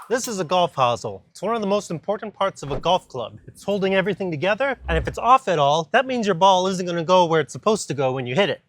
This is a golf hosel. It's one of the most important parts of a golf club. It's holding everything together, and if it's off at all, that means your ball isn't going to go where it's supposed to go when you hit it.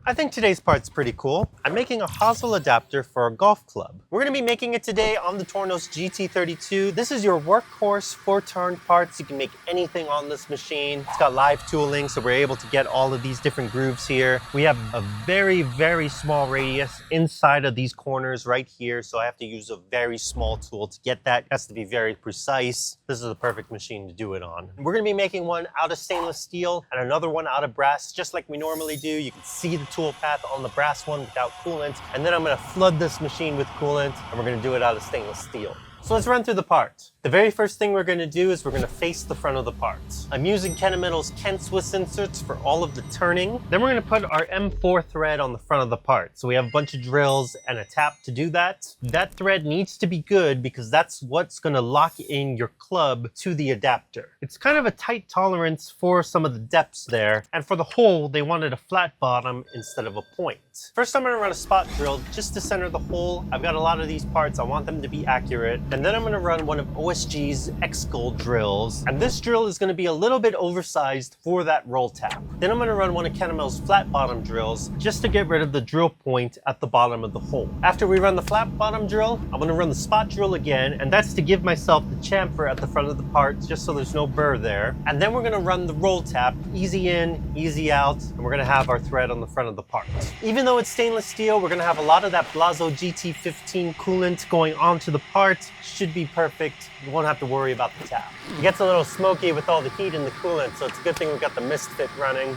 I think today's part's pretty cool. I'm making a hosel adapter for a golf club. We're going to be making it today on the Tornos GT32. This is your workhorse 4-turn parts. You can make anything on this machine. It's got live tooling, so we're able to get all of these different grooves here. We have a very, very small radius inside of these corners right here, so I have to use a very small tool to get that. It has to be very precise. This is the perfect machine to do it on. We're going to be making one out of stainless steel and another one out of brass, just like we normally do. You can see the tool path on the brass one without coolant, and then I'm going to flood this machine with coolant, and we're going to do it out of stainless steel. So let's run through the part. The very first thing we're going to do is we're going to face the front of the part. I'm using Kennametal's Swiss inserts for all of the turning. Then we're going to put our M4 thread on the front of the part. So we have a bunch of drills and a tap to do that. That thread needs to be good because that's what's going to lock in your club to the adapter. It's kind of a tight tolerance for some of the depths there. And for the hole, they wanted a flat bottom instead of a point. First, I'm going to run a spot drill just to center the hole. I've got a lot of these parts. I want them to be accurate. And then I'm going to run one of OSG's X-Gold drills. And this drill is going to be a little bit oversized for that roll tap. Then I'm going to run one of Kennametal's flat bottom drills just to get rid of the drill point at the bottom of the hole. After we run the flat bottom drill, I'm going to run the spot drill again. And that's to give myself the chamfer at the front of the part just so there's no burr there. And then we're going to run the roll tap, easy in, easy out. And we're going to have our thread on the front of the part. Even though it's stainless steel, we're going to have a lot of that Blazo GT15 coolant going onto the part. Should be perfect. You won't have to worry about the tap. It gets a little smoky with all the heat and the coolant, so it's a good thing we've got the misfit running.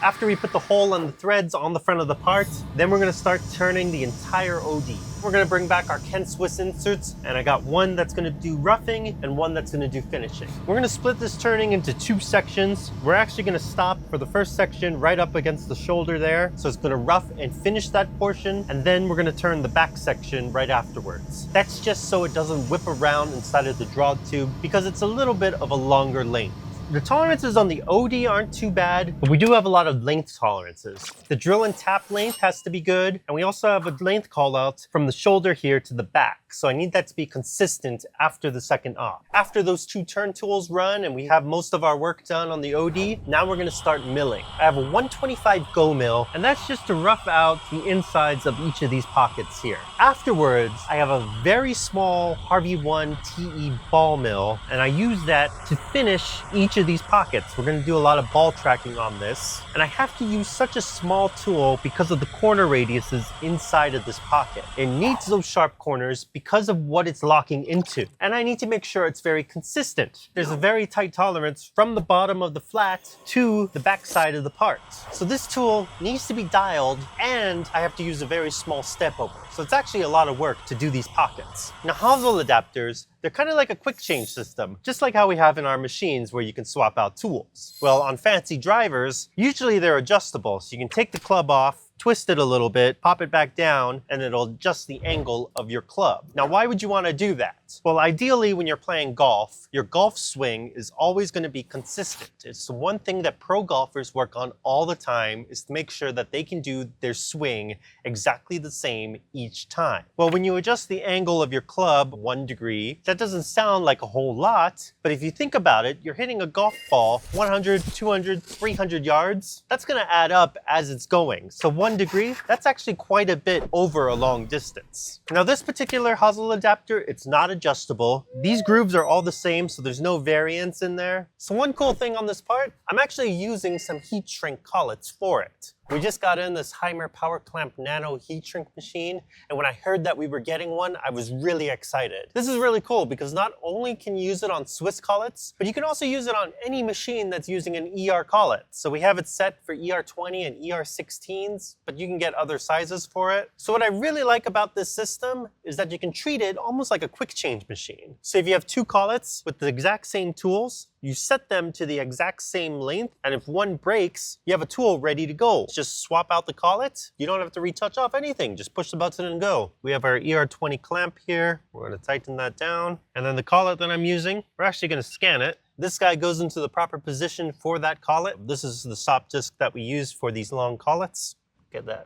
After we put the hole and the threads on the front of the part, then we're going to start turning the entire OD. We're going to bring back our Swiss inserts, and I got one that's going to do roughing and one that's going to do finishing. We're going to split this turning into 2 sections. We're actually going to stop for the first section right up against the shoulder there. So it's going to rough and finish that portion, and then we're going to turn the back section right afterwards. That's just so it doesn't whip around inside of the draw tube because it's a little bit of a longer length. The tolerances on the OD aren't too bad, but we do have a lot of length tolerances. The drill and tap length has to be good, and we also have a length call out from the shoulder here to the back. So I need that to be consistent after the second op. After those 2 turn tools run and we have most of our work done on the OD, now we're gonna start milling. I have a 125 Go mill, and that's just to rough out the insides of each of these pockets here. Afterwards, I have a very small Harvey 1 TE ball mill, and I use that to finish each of these pockets. We're going to do a lot of ball tracking on this, and I have to use such a small tool because of the corner radiuses inside of this pocket. It needs those sharp corners because of what it's locking into, and I need to make sure it's very consistent. There's a very tight tolerance from the bottom of the flat to the back side of the part. So this tool needs to be dialed, and I have to use a very small step over. So it's actually a lot of work to do these pockets. Now, hosel adapters, they're kind of like a quick change system, just like how we have in our machines where you can swap out tools. Well, on fancy drivers, usually they're adjustable, so you can take the club off, twist it a little bit, pop it back down, and it'll adjust the angle of your club. Now, why would you want to do that? Well, ideally, when you're playing golf, your golf swing is always going to be consistent. It's the one thing that pro golfers work on all the time, is to make sure that they can do their swing exactly the same each time. Well, when you adjust the angle of your club 1 degree, that doesn't sound like a whole lot, but if you think about it, you're hitting a golf ball 100, 200, 300 yards. That's going to add up as it's going. So 1 degree, that's actually quite a bit over a long distance. Now, this particular hosel adapter, it's not adjustable. These grooves are all the same, so there's no variance in there. So one cool thing on this part, I'm actually using some heat shrink collets for it. We just got in this Haimer Power Clamp Nano heat shrink machine, and when I heard that we were getting one, I was really excited. This is really cool because not only can you use it on Swiss collets, but you can also use it on any machine that's using an ER collet. So we have it set for ER20 and ER16s, but you can get other sizes for it. So what I really like about this system is that you can treat it almost like a quick change machine. So if you have 2 collets with the exact same tools, you set them to the exact same length, and if one breaks, you have a tool ready to go. Just swap out the collet. You don't have to retouch off anything. Just push the button and go. We have our ER20 clamp here. We're going to tighten that down. And then the collet that I'm using, we're actually going to scan it. This guy goes into the proper position for that collet. This is the stop disc that we use for these long collets. Get that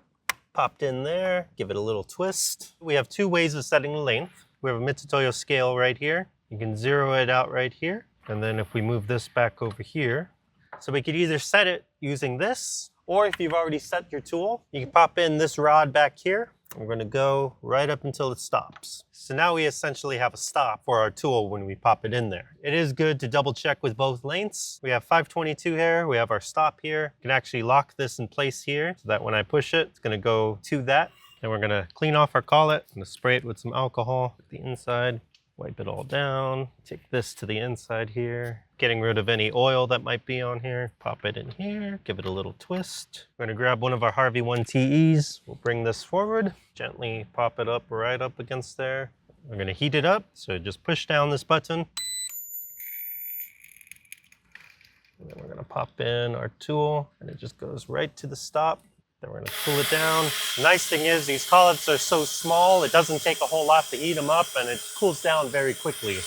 Popped in there, give it a little twist. We have two ways of setting the length. We have a Mitutoyo scale right here. You can zero it out right here. And then if we move this back over here, so we could either set it using this, or if you've already set your tool, you can pop in this rod back here. We're gonna go right up until it stops. So now we essentially have a stop for our tool when we pop it in there. It is good to double check with both lengths. We have 522 here, we have our stop here. You can actually lock this in place here so that when I push it, it's gonna go to that. And we're gonna clean off our collet. I'm gonna spray it with some alcohol at the inside. Wipe it all down. Take this to the inside here. Getting rid of any oil that might be on here. Pop it in here, give it a little twist. We're gonna grab one of our Harvey 1 TEs. We'll bring this forward, gently pop it up right up against there. We're gonna heat it up, so just push down this button. And then we're gonna pop in our tool, and it just goes right to the stop. Then we're gonna cool it down. The nice thing is these collets are so small, it doesn't take a whole lot to heat them up, and it cools down very quickly.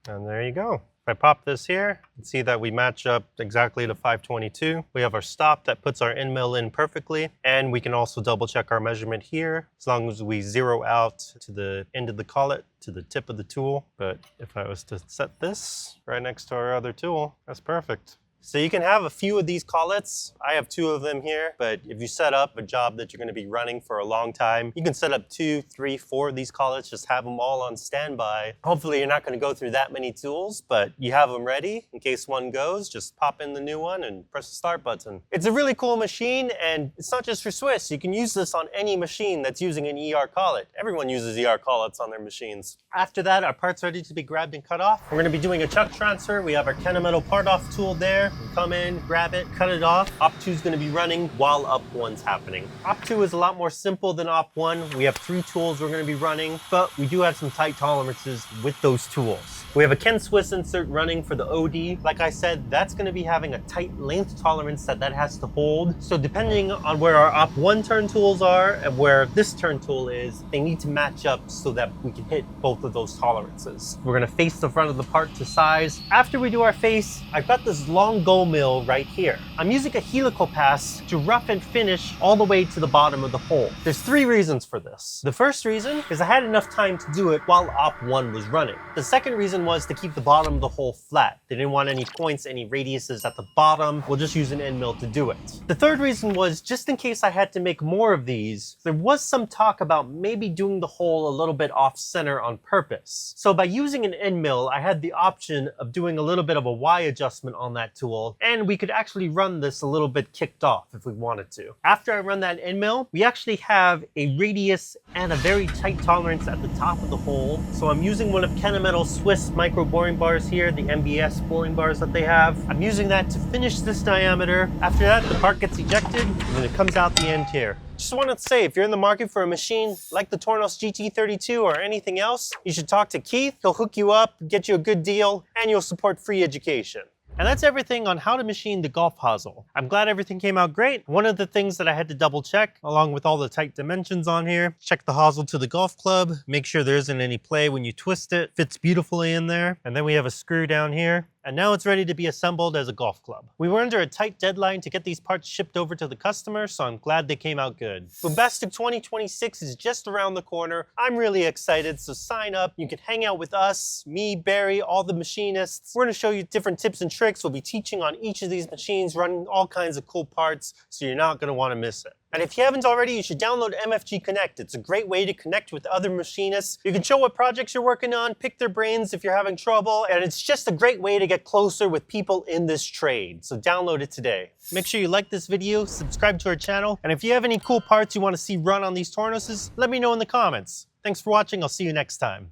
And there you go. If I pop this here, you can see that we match up exactly to 522. We have our stop that puts our end mill in perfectly, and we can also double check our measurement here, as long as we zero out to the end of the collet, to the tip of the tool. But if I was to set this right next to our other tool, that's perfect. So you can have a few of these collets. I have 2 of them here, but if you set up a job that you're gonna be running for a long time, you can set up 2, 3, 4 of these collets, just have them all on standby. Hopefully you're not gonna go through that many tools, but you have them ready in case one goes, just pop in the new one and press the start button. It's a really cool machine, and it's not just for Swiss. You can use this on any machine that's using an ER collet. Everyone uses ER collets on their machines. After that, our part's ready to be grabbed and cut off. We're gonna be doing a chuck transfer. We have our Kennametal part off tool there. Come in, grab it, cut it off. Op 2 is going to be running while Op 1's happening. Op 2 is a lot more simple than Op 1. We have 3 tools we're going to be running, but we do have some tight tolerances with those tools. We have a Ken Swiss insert running for the OD. Like I said, that's going to be having a tight length tolerance that has to hold. So depending on where our Op 1 turn tools are and where this turn tool is, they need to match up so that we can hit both of those tolerances. We're going to face the front of the part to size. After we do our face, I've got this long goal mill right here. I'm using a helical pass to rough and finish all the way to the bottom of the hole. There's 3 reasons for this. The first reason is I had enough time to do it while Op 1 was running. The second reason was to keep the bottom of the hole flat. They didn't want any points, any radiuses at the bottom. We'll just use an end mill to do it. The third reason was just in case I had to make more of these, there was some talk about maybe doing the hole a little bit off center on purpose. So by using an end mill, I had the option of doing a little bit of a Y adjustment on that tool, and we could actually run this a little bit kicked off if we wanted to. After I run that end mill, we actually have a radius and a very tight tolerance at the top of the hole. So I'm using one of Kennametal Swiss micro boring bars here, the MBS boring bars that they have. I'm using that to finish this diameter. After that, the part gets ejected and then it comes out the end here. Just wanted to say, if you're in the market for a machine like the Tornos GT32 or anything else, you should talk to Keith. He'll hook you up, get you a good deal, and you'll support free education. And that's everything on how to machine the golf hosel. I'm glad everything came out great. One of the things that I had to double check, along with all the tight dimensions on here, check the hosel to the golf club, make sure there isn't any play when you twist it, fits beautifully in there. And then we have a screw down here. And now it's ready to be assembled as a golf club. We were under a tight deadline to get these parts shipped over to the customer, so I'm glad they came out good. Boombastic 2026 is just around the corner. I'm really excited, so sign up. You can hang out with us, me, Barry, all the machinists. We're gonna show you different tips and tricks. We'll be teaching on each of these machines, running all kinds of cool parts, so you're not gonna wanna miss it. And if you haven't already, you should download MFG Connect. It's a great way to connect with other machinists. You can show what projects you're working on, pick their brains if you're having trouble, and it's just a great way to get closer with people in this trade. So download it today. Make sure you like this video, subscribe to our channel, and if you have any cool parts you want to see run on these Tornoses, let me know in the comments. Thanks for watching, I'll see you next time.